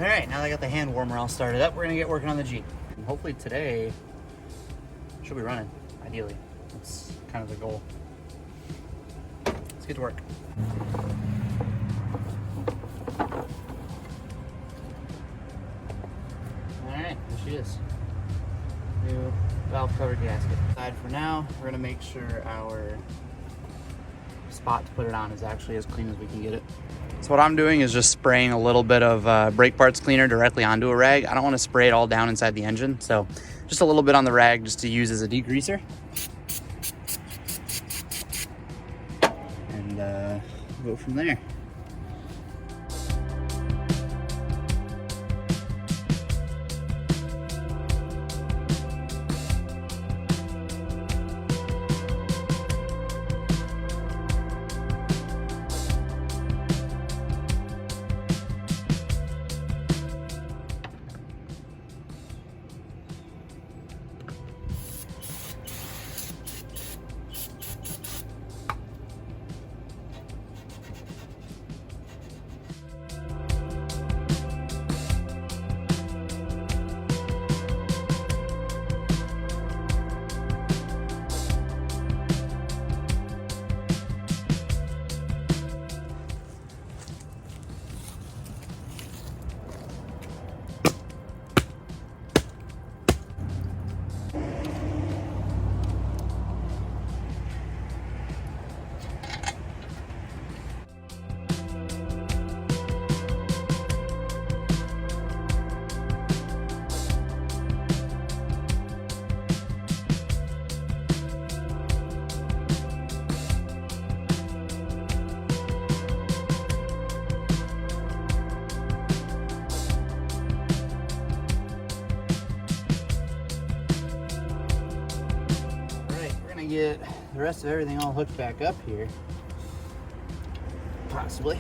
All right, now that I got the hand warmer all started up, we're gonna get working on the Jeep. And hopefully today, she'll be running, ideally. That's kind of the goal. Let's get to work. All right, there she is. New valve cover gasket. Aside for now, we're gonna make sure our spot to put it on is actually as clean as we can get it. So what I'm doing is just spraying a little bit of brake parts cleaner directly onto a rag. I don't want to spray it all down inside the engine, so just a little bit on the rag just to use as a degreaser. And go from there. Get the rest of everything all hooked back up here. Possibly.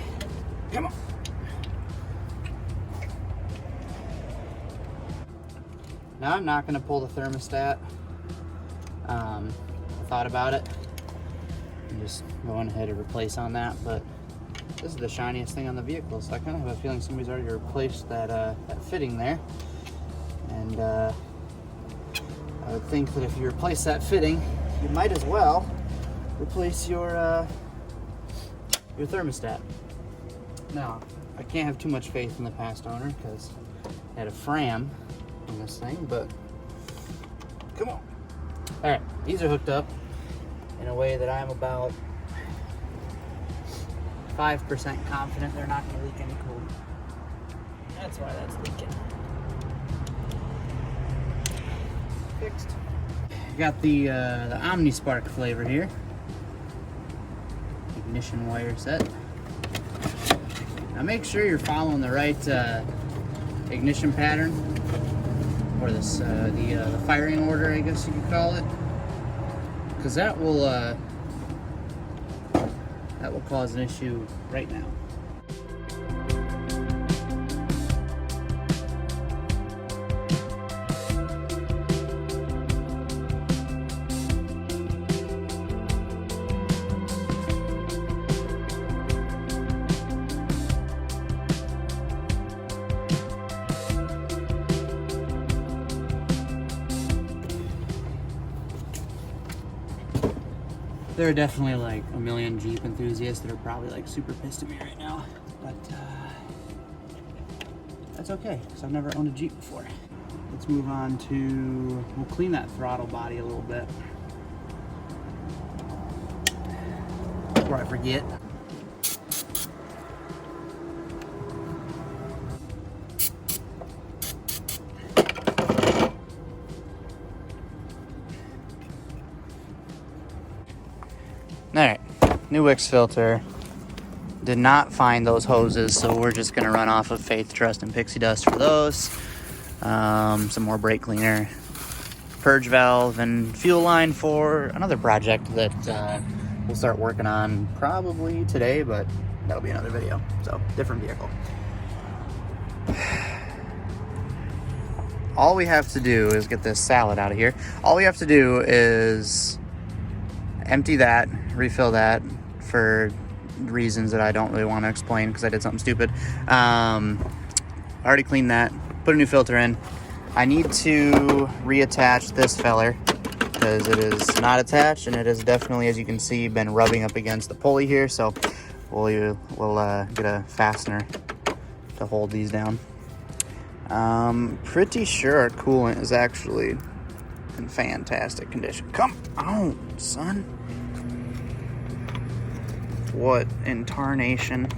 Come on. Now I'm not going to pull the thermostat. I thought about it. I'm just going ahead and replace on that, but this is the shiniest thing on the vehicle, so I kind of have a feeling somebody's already replaced that that fitting there. And I would think that if you replace that fitting, you might as well replace your thermostat. Now, I can't have too much faith in the past owner because I had a fram on this thing, but come on. All right, these are hooked up in a way that I'm about 5% confident they're not gonna leak any coolant. That's why that's leaking. Fixed. Got the OmniSpark flavor here. Ignition wire set. Now make sure you're following the right ignition pattern, or this the firing order, I guess you could call it, because that will cause an issue right now. There are definitely like a million Jeep enthusiasts that are probably like super pissed at me right now, but that's okay because I've never owned a Jeep before. Let's move on to, we'll clean that throttle body a little bit before I forget. Alright, new Wix filter. Did not find those hoses, so we're just going to run off of Faith, Trust, and Pixie Dust for those. Some more brake cleaner, purge valve, and fuel line for another project that we'll start working on probably today, but that'll be another video. So, different vehicle. All we have to do is get this salad out of here. All we have to do is empty that, refill that for reasons that I don't really want to explain because I did something stupid. I already cleaned that, put a new filter in. I need to reattach this feller because it is not attached, and it is definitely, as you can see, been rubbing up against the pulley here. So we'll get a fastener to hold these down. Pretty sure our coolant is actually in fantastic condition. Come on, son. What in tarnation?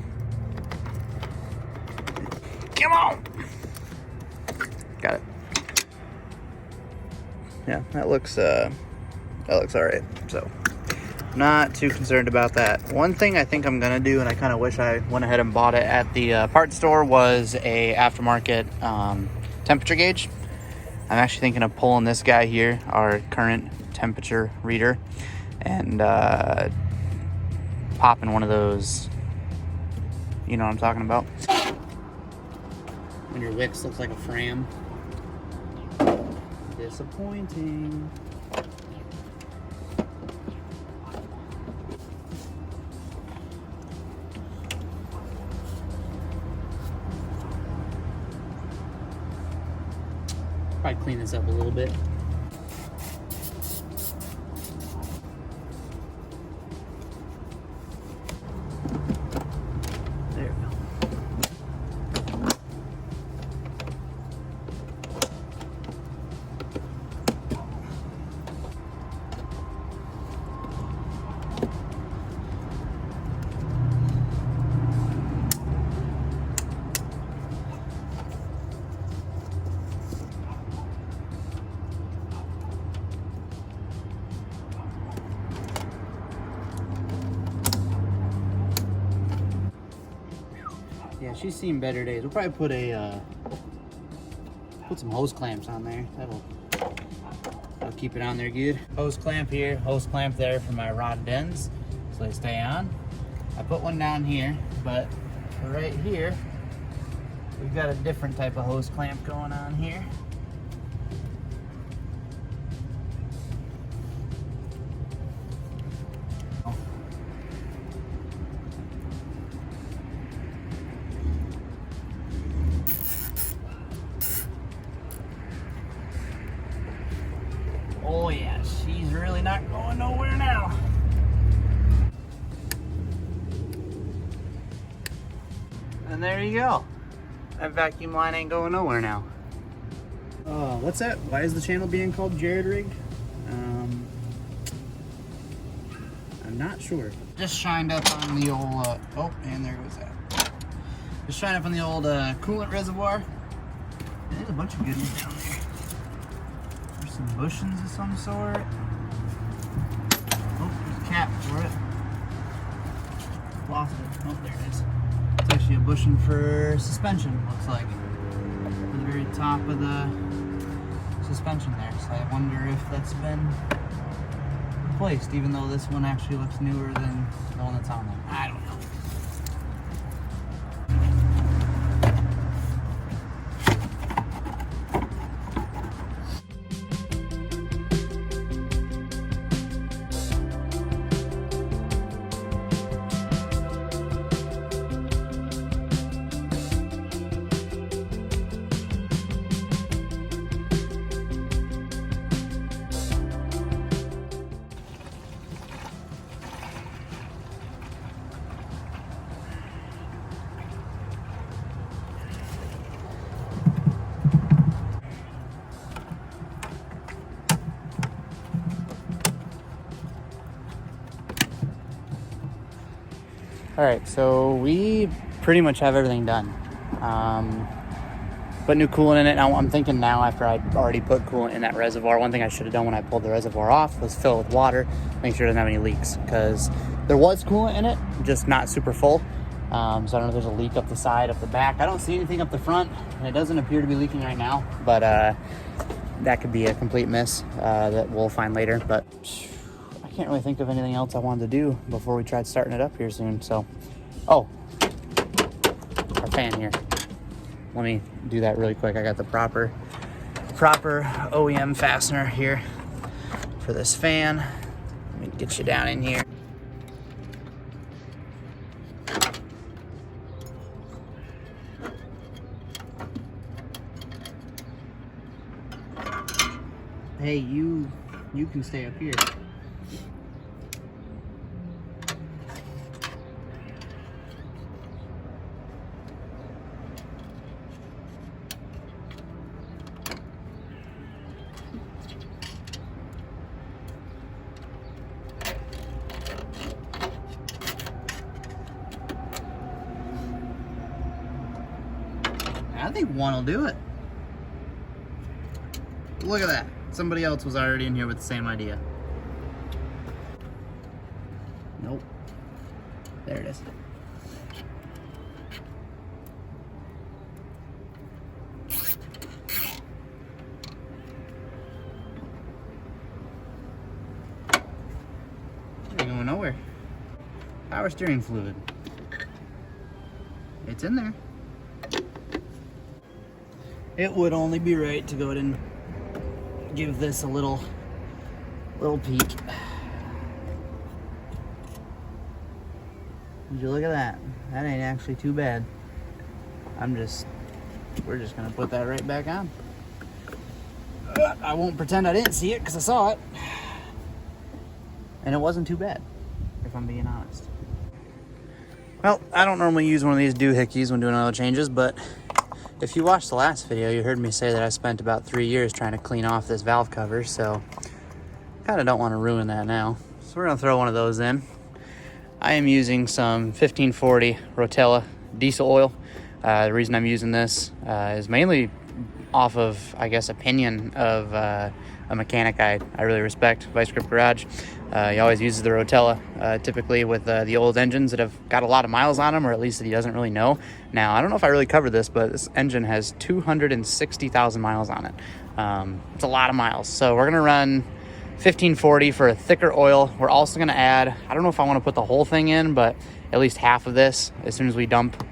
Come on. Got it. Yeah, that looks all right. So not too concerned about that. One thing I think I'm gonna do, and I kind of wish I went ahead and bought it at the parts store, was a aftermarket temperature gauge. I'm actually thinking of pulling this guy here, our current temperature reader, and popping one of those. You know what I'm talking about? When your Wix looks like a Fram. Disappointing. Probably clean this up a little bit. There we go. Yeah, she's seen better days. We'll probably put some hose clamps on there. That'll keep it on there good. Hose clamp here, hose clamp there for my rod and ends, so they stay on. I put one down here, but right here, we've got a different type of hose clamp going on here. Oh yeah, she's really not going nowhere now. And there you go. That vacuum line ain't going nowhere now. What's that? Why is the channel being called Jared Rigged? I'm not sure. Just shined up on the old, oh, and there goes that. Just shined up on the old coolant reservoir. There's a bunch of good ones down there. There's some bushings of some sort. Oh, there's a cap for it. Lost it. Oh, there it is. It's actually a bushing for suspension, looks like. At the very top of the suspension there. So I wonder if that's been replaced, even though this one actually looks newer than the one that's on there. I don't know. All right, so we pretty much have everything done. Put new coolant in it. Now I'm thinking now, after I'd already put coolant in that reservoir, one thing I should have done when I pulled the reservoir off was fill it with water, make sure it doesn't have any leaks, because there was coolant in it, just not super full. So I don't know if there's a leak up the side, up the back. I don't see anything up the front, and it doesn't appear to be leaking right now, but that could be a complete miss that we'll find later. But I can't really think of anything else I wanted to do before we tried starting it up here soon. So, oh, our fan here. Let me do that really quick. I got the proper OEM fastener here for this fan. Let me get you down in here. Hey, you can stay up here. I think one will do it. Look at that. Somebody else was already in here with the same idea. Nope. There it is. Ain't going nowhere. Power steering fluid. It's in there. It would only be right to go ahead and give this a little peek. Would you look at that? That ain't actually too bad. We're just gonna put that right back on. I won't pretend I didn't see it because I saw it. And it wasn't too bad, if I'm being honest. Well, I don't normally use one of these doohickeys when doing oil changes, but if you watched the last video, you heard me say that I spent about 3 years trying to clean off this valve cover, so kind of don't want to ruin that now. So we're going to throw one of those in. I am using some 1540 Rotella diesel oil. The reason I'm using this is mainly off of, I guess, opinion of a mechanic I really respect, Vice Grip Garage. He always uses the Rotella, typically with the old engines that have got a lot of miles on them, or at least that he doesn't really know. Now, I don't know if I really covered this, but this engine has 260,000 miles on it. It's a lot of miles. So we're going to run 1540 for a thicker oil. We're also going to add, I don't know if I want to put the whole thing in, but at least half of this. As soon as we dump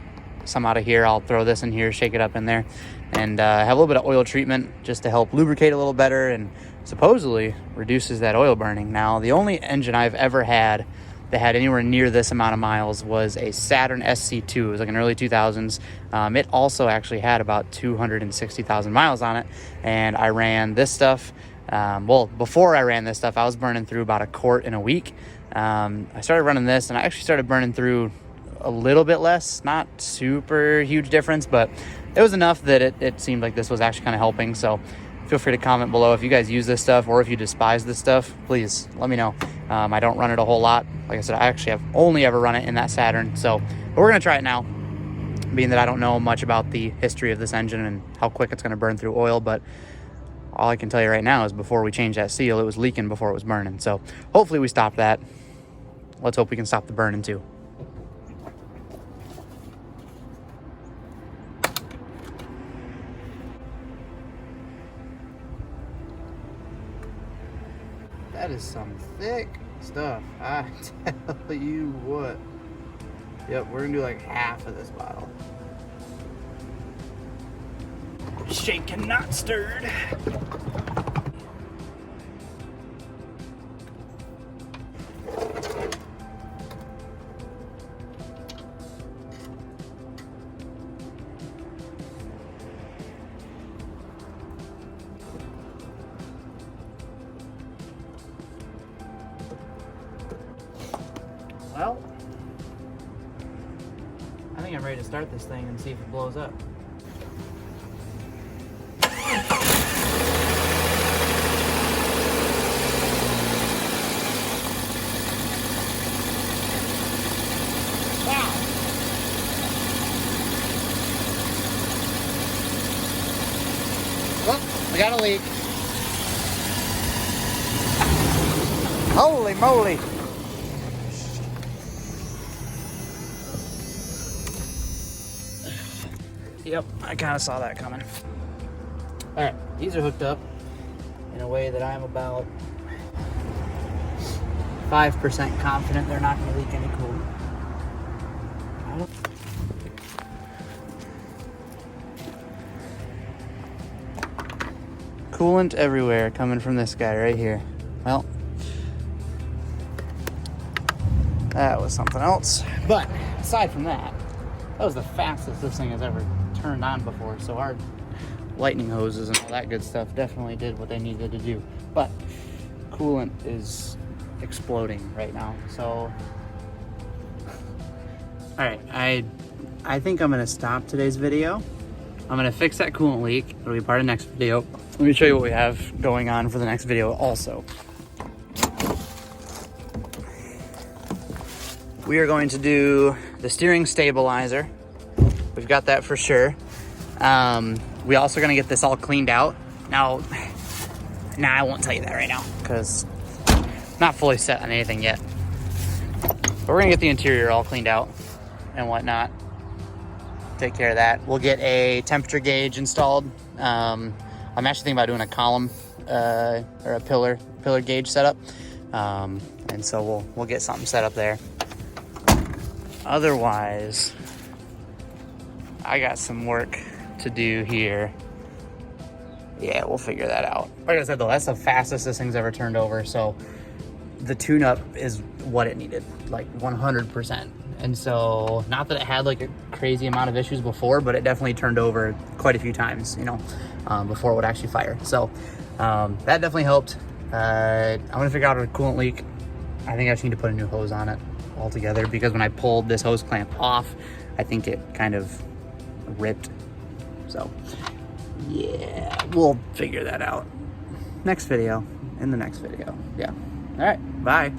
some out of here, I'll throw this in here, shake it up in there, and have a little bit of oil treatment just to help lubricate a little better and supposedly reduces that oil burning. Now, the only engine I've ever had that had anywhere near this amount of miles was a Saturn SC2. It was like an early 2000s. It also actually had about 260,000 miles on it, and I ran this stuff. Well, before I ran this stuff, I was burning through about a quart in a week. I started running this, and I actually started burning through a little bit less. Not super huge difference, but it was enough that it seemed like this was actually kind of helping. So feel free to comment below if you guys use this stuff or if you despise this stuff. Please let me know. I don't run it a whole lot. Like I said, I actually have only ever run it in that Saturn. So but we're going to try it now, being that I don't know much about the history of this engine and how quick it's going to burn through oil. But all I can tell you right now is before we change that seal, it was leaking before it was burning. So hopefully we stop that. Let's hope we can stop the burning too. That is some thick stuff, I tell you what. Yep, we're gonna do like half of this bottle. Shaken, not stirred. Well, I think I'm ready to start this thing and see if it blows up. Wow. Oh, we got a leak. Holy moly. Yep, I kind of saw that coming. All right, these are hooked up in a way that I'm about 5% confident they're not going to leak any coolant. Coolant everywhere coming from this guy right here. Well, that was something else. But aside from that, that was the fastest this thing has ever turned on before, so our lightning hoses and all that good stuff definitely did what they needed to do. but coolant is exploding right now. So, all right, I think I'm gonna stop today's video. I'm gonna fix that coolant leak. It'll be part of the next video. Let me show you what we have going on for the next video also. We are going to do the steering stabilizer. We've got that for sure. We also gonna get this all cleaned out. Now, I won't tell you that right now because I'm not fully set on anything yet. But we're gonna get the interior all cleaned out and whatnot. Take care of that. We'll get a temperature gauge installed. I'm actually thinking about doing a column or a pillar gauge setup. And so we'll get something set up there. Otherwise, I got some work to do here. Yeah, we'll figure that out. Like I said though, that's the fastest this thing's ever turned over. So the tune-up is what it needed, like 100%. And so, not that it had like a crazy amount of issues before, but it definitely turned over quite a few times, you know, before it would actually fire. So that definitely helped. I'm gonna figure out a coolant leak. I think I just need to put a new hose on it altogether because when I pulled this hose clamp off, I think it kind of ripped. So yeah, we'll figure that out. In the next video. Yeah. All right, bye.